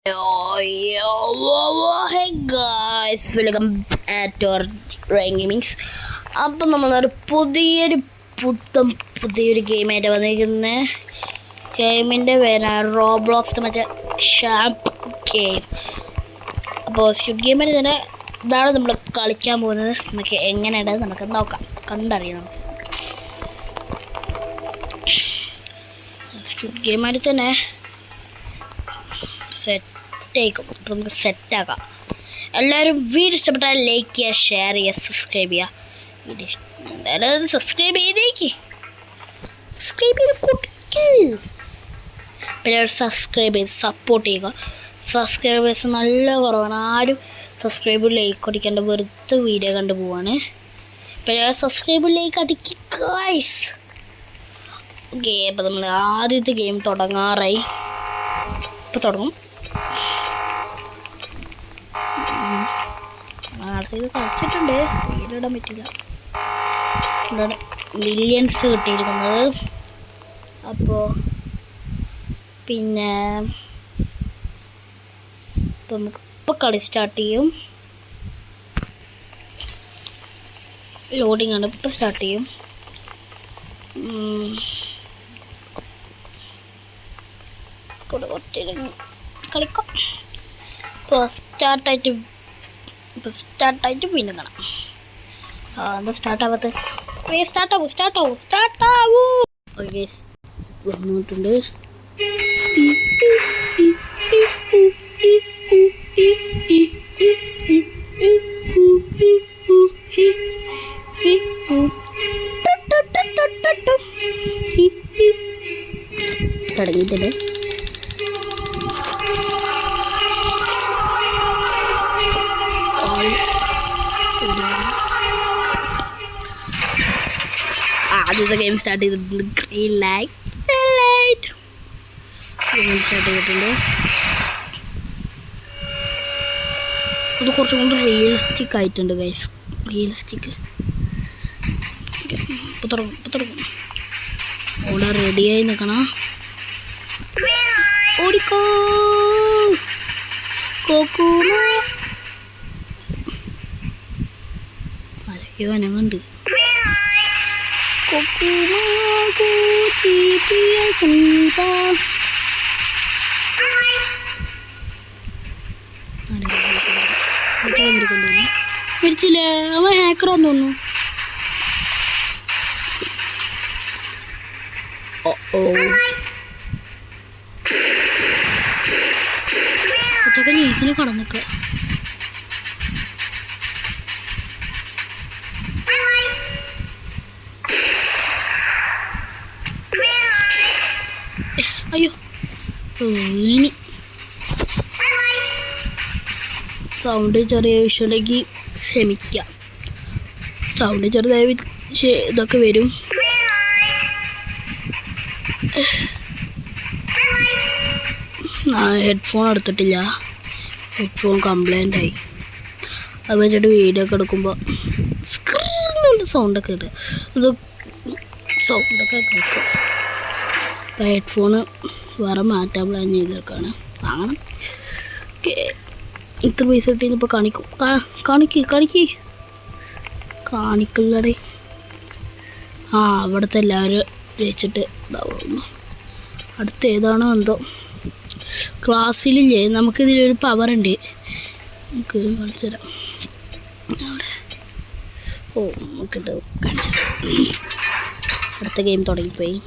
Hey guys, welcome to our Rain Gamings. അപ്പം നമ്മളൊരു പുതിയൊരു ഗെയിമായിട്ട് വന്നിരിക്കുന്നത്. ഗെയിമിൻ്റെ പേരാണ് റോബ്ലോക്സ്, മറ്റേ ഷാംപ് ഗെയിം. അപ്പോൾ സ്ക്വിഡ് ഗെയിമിന് തന്നെ ഇതാണ് നമ്മൾ കളിക്കാൻ പോകുന്നത്. നമുക്ക് എങ്ങനെയുണ്ട് നമുക്ക് നോക്കാം, കണ്ടറിയാം. നമുക്ക് സ്ക്വിഡ് ഗെയിമായിട്ട് തന്നെ സെറ്റായിക്കും. അപ്പോൾ നമുക്ക് സെറ്റാക്കാം. എല്ലാവരും വീഡിയോ ഇഷ്ടപ്പെട്ടാൽ ലൈക്ക് ചെയ്യുക, ഷെയർ ചെയ്യുക, സബ്സ്ക്രൈബ് ചെയ്യുക. വീഡിയോ ഇഷ്ടം സബ്സ്ക്രൈബ് ചെയ്തേക്ക്, സബ്സ്ക്രൈബ് ചെയ്ത് കൊടുക്ക്. പിന്നെ സബ്സ്ക്രൈബ് ചെയ്ത് സപ്പോർട്ട് ചെയ്യുക. സബ്സ്ക്രൈബേഴ്സ് നല്ല കുറവാണ്. ആരും സബ്സ്ക്രൈബ് ലൈക്ക് അടിക്കേണ്ട, വെറുതെ വീഡിയോ കണ്ടു പോവാണ്. പിന്നെ സബ്സ്ക്രൈബ് ലൈക്ക് അടിക്കുക ഗൈസ്. ഓക്കെ, അപ്പോൾ നമ്മൾ ആദ്യത്തെ ഗെയിം തുടങ്ങാറായി. ഇപ്പോൾ തുടങ്ങും. ഇത് കളിച്ചിട്ടുണ്ട്, വീടിടാൻ പറ്റില്ല. മില്യൺസ് കിട്ടിയിരിക്കുന്നത്. അപ്പോൾ പിന്നെ ഇപ്പം നമുക്ക് ഇപ്പോൾ കളി സ്റ്റാർട്ട് ചെയ്യും. ലോഡിങ് ആണ്, ഇപ്പോൾ സ്റ്റാർട്ട് ചെയ്യും. കളിക്കാം. ഇപ്പോൾ സ്റ്റാർട്ടായിട്ട് പിന്നെ കാണാം. എന്താ സ്റ്റാർട്ടാവാത്ത? സ്റ്റാർട്ടാവൂ. ഓക്കെ, വന്നിട്ടുണ്ട്. തുടങ്ങിയിട്ടുണ്ട്. ആദ്യത്തെ ഗെയിം സ്റ്റാർട്ട് ചെയ്തിട്ടുണ്ട്. ഗ്രീൻ ലൈറ്റ് ഗെയിം സ്റ്റാർട്ട് ചെയ്തിട്ടുണ്ട്. അത് കുറച്ചും കൂടി റിയലിസ്റ്റിക് ആയിട്ടുണ്ട് ഗൈസ്. റിയലിസ്റ്റിക്. ഇപ്പോൾ തുടങ്ങും. ഓടാൻ റെഡിയായി നിൽക്കണം. ഓടിക്കോ കോക്കൂമ. ആരൊക്കെയോ അനങ്ങുണ്ട്. മരിച്ചില്ലേ? അവൻ ഹാക്കറാന്ന് തോന്നുന്നു. ഒറ്റക്ക് ന്യൂസിന് കടന്നൊക്കെ. അയ്യോ, ഇനി സൗണ്ട് ചെറിയ വിഷയമുണ്ടെങ്കിൽ ക്ഷമിക്കാം. സൗണ്ട് ചെറുതായി ഇതൊക്കെ വരും. ഹെഡ്ഫോൺ എടുത്തിട്ടില്ല, ഹെഡ്ഫോൺ കംപ്ലൈൻ്റ് ആയി. അത് വെച്ചിട്ട് വീഡിയോ ഒക്കെ എടുക്കുമ്പോൾ സ്ക്രീനിൻ്റെ സൗണ്ടൊക്കെ ഇട്ട് ഇത് സൗണ്ടൊക്കെ കേൾക്കും. അപ്പോൾ ഹെഡ്ഫോണ് വേറെ മാറ്റാൻ പ്ലാൻ ചെയ്തെടുക്കുകയാണ്. വാങ്ങണം. ഓക്കെ, ഇത്ര പൈസ കിട്ടിയെന്ന് ഇപ്പോൾ കാണിക്കുള്ളടേ. അവിടുത്തെ എല്ലാവരും ജയിച്ചിട്ട് ഇതാവുന്നു. അടുത്ത ഏതാണോ എന്തോ. ക്ലാസ്സിലില്ലേ നമുക്കിതിലൊരു പവറുണ്ട്, നമുക്ക് കാണിച്ചു തരാം. അവിടെ നമുക്കിട്ട് കാണിച്ചു തരാം. അടുത്ത ഗെയിം തുടങ്ങിപ്പോയി.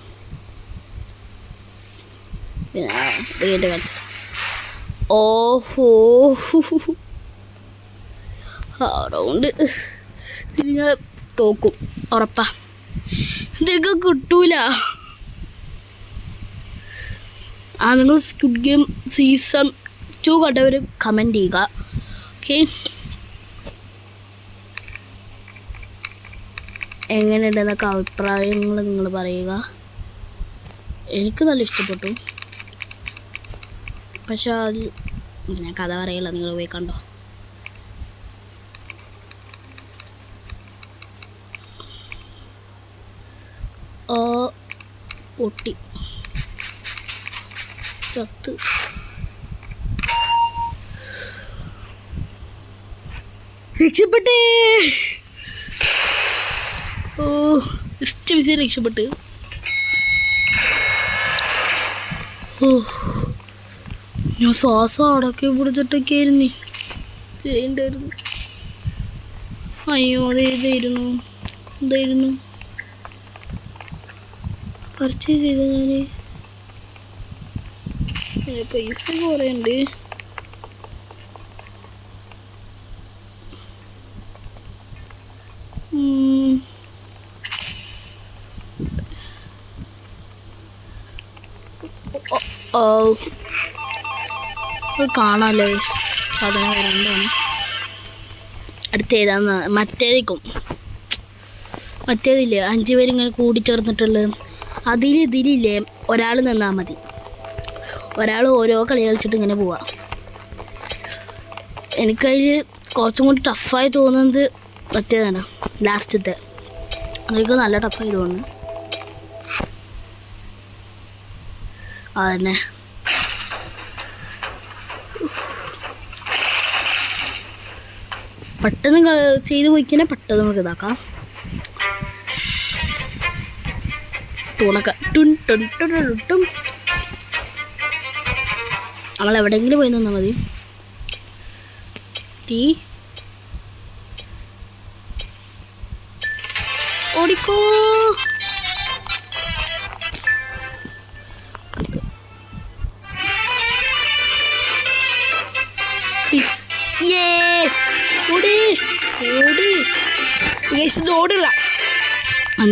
പിന്നെ കാണിച്ചു. ഓഹോ, റൗണ്ട് ഇതിൽ ഞാൻ തോക്കും ഉറപ്പാ. ഇതൊക്കെ കിട്ടൂല. നിങ്ങൾ സ്ക്വിഡ് ഗെയിം സീസൺ 2 കണ്ടവർ കമൻറ്റ് ചെയ്യുക. ഓക്കെ, എങ്ങനെയുണ്ടെന്നൊക്കെ അഭിപ്രായങ്ങൾ നിങ്ങൾ പറയുക. എനിക്ക് നല്ല ഇഷ്ടപ്പെട്ടു. പക്ഷെ അത് ഞാൻ കഥ പറയില്ല, നിങ്ങൾ പോയി കണ്ടോ. പൊട്ടി ചത്ത് രക്ഷപ്പെട്ടേ. ഓ ജസ്റ്റ് മിസ് രക്ഷപ്പെട്ട്. ഓ ഞാൻ ശ്വാസം അടക്കി പിടിച്ചിട്ടൊക്കെ ആയിരുന്നു ചെയ്യണ്ടായിരുന്നു. അയ്യോ അതേതായിരുന്നു എന്തായിരുന്നു പർച്ചേസ് ചെയ്ത ഞാൻ പൈസ കുറേ ഉണ്ട്. കാണാമല്ലോ സാധനം വരണ്ടാണ്. അടുത്ത ഏതാന്ന് മറ്റേതേക്കും മറ്റേതില്ലേ 5 പേരിങ്ങനെ കൂടിച്ചേർന്നിട്ടുള്ളത്. ഇതിലില്ലേ ഒരാൾ നിന്നാൽ മതി. ഒരാൾ ഓരോ കളി കളിച്ചിട്ട് ഇങ്ങനെ പോവാം. എനിക്കതിൽ കുറച്ചും കൂടി ടഫായി തോന്നുന്നത് മറ്റേതാണ് ലാസ്റ്റത്തെ. അതൊക്കെ നല്ല ടഫായി തോന്നുന്നു. അതന്നെ പെട്ടെന്ന് ചെയ്ത് പോയിക്കന്നെ പെട്ടെന്ന് നമുക്ക് ഇതാക്കാം. ടൂണൊക്കെ ടും നമ്മൾ എവിടെയെങ്കിലും പോയി നിന്നാൽ മതി. ഓടിക്കോ. ഓടില്ല.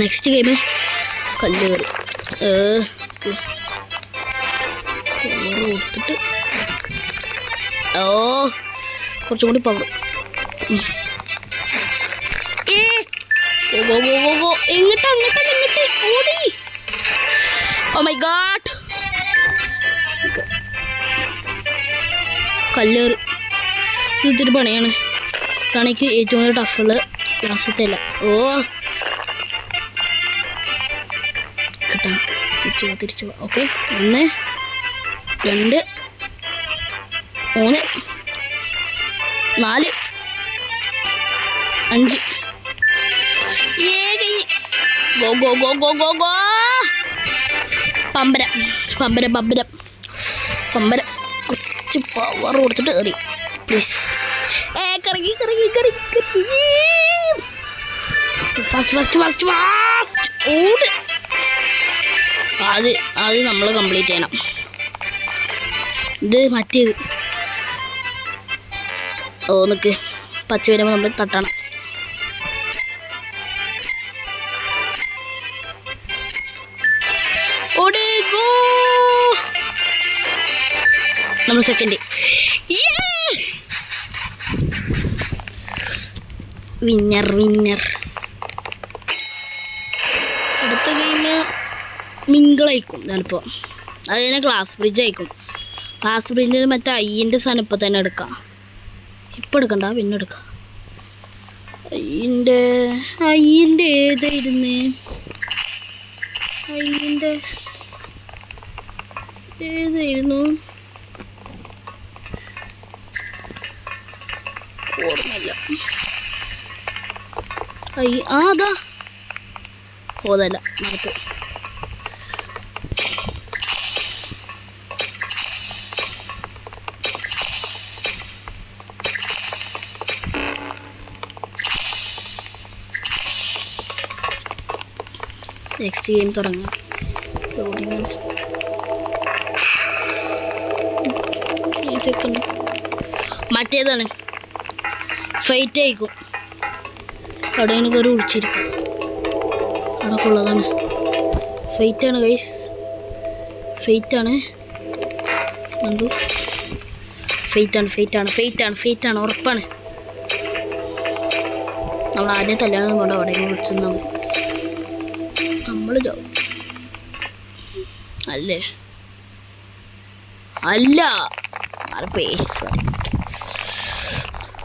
നെക്സ്റ്റ് ഗെയിം കല്ല് കയറി കൊടുത്തിട്ട് കുറച്ചും കൂടി പവർ. എങ്ങോട്ടാ ഓടി. ഓ മൈ ഗോഡ് കല്ലേറ്. ഇതൊരു പണിയാണ്. കണിക്ക് ഏറ്റവും കൂടുതൽ ടഫുള്ള ലാസ്റ്റത്തെ അല്ല. ഓ കിട്ടാം. തിരിച്ചു പോ. Okay 1 2 3 4 5 go. പമ്പരം കുറച്ച് പവർ കൊടുത്തിട്ട് കയറി പ്ലീസ്. കറങ്ങി ഫാസ്റ്റ് ഓട്. അത് നമ്മൾ കംപ്ലീറ്റ് ചെയ്യണം. ഇത് മറ്റേത് നിക്ക് പച്ച വരുമ്പോൾ നമ്മൾ തട്ടണം. ഓടിക്കോ. നമ്മൾ സെക്കൻഡ് വിന്നർ. അടുത്ത ഗെയിം മിങ്കിളായിക്കും ചിലപ്പോൾ. അത് തന്നെ ഗ്ലാസ് ബ്രിഡ്ജ് ആയിക്കും. ഗ്ലാസ് ബ്രിഡ്ജിന് മറ്റേ അയ്യൻ്റെ സാധനം ഇപ്പം തന്നെ എടുക്കാം. ഇപ്പം എടുക്കണ്ട, പിന്നെ എടുക്കാം. അയ്യൻ്റെ ഏതായിരുന്നു? ഏതായിരുന്നു ഓർമ്മയില്ല. അതാ ഓതല്ല നടക്ക്. നെക്സ്റ്റ് ഗെയിം തുടങ്ങാം. സെക്കൻഡ് മറ്റേതാണ് ഫൈറ്റ് ആയിക്കും. അവിടെ കയറി വിളിച്ചിരിക്കും. അവിടെ ഉള്ളതാണ് ഫൈറ്റാണ് ഗൈസ്. ഫൈറ്റാണ് കണ്ടു. ഫൈറ്റാണ് ഉറപ്പാണ്. നമ്മൾ ആദ്യം കല്യാണം കൊണ്ട് അവിടെ വിളിച്ചു നമ്മൾ അല്ല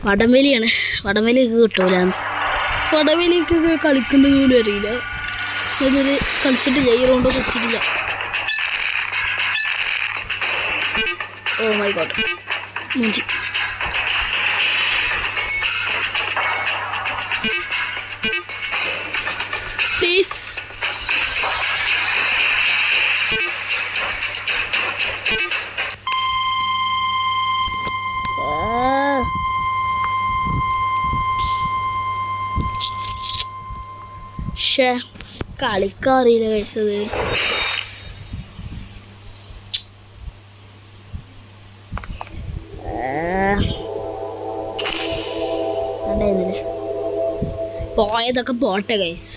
വടംവലിയാണ്. വടംവലിയൊക്കെ കിട്ടൂല. വടംവലിയൊക്കെ കളിക്കുന്നത് പോലും അറിയില്ല. ഇതിൽ കളിച്ചിട്ട് ജയിലുകൊണ്ടോ കിട്ടിയില്ല. Oh my God. പക്ഷേ കളിക്കാറിയില്ല കഴിച്ചത്. പോയതൊക്കെ പോട്ടെ ഗൈസ്.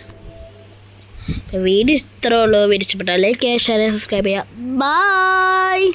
വീഡിയോ ഇത്രേ ഉള്ളൂ. വീഡിയോ ഇഷ്ടപ്പെട്ടാൽ ലൈക്ക് ചെയ്യുക, ഷെയർ ചെയ്യുക, സബ്സ്ക്രൈബ് ചെയ്യുക. ബൈ.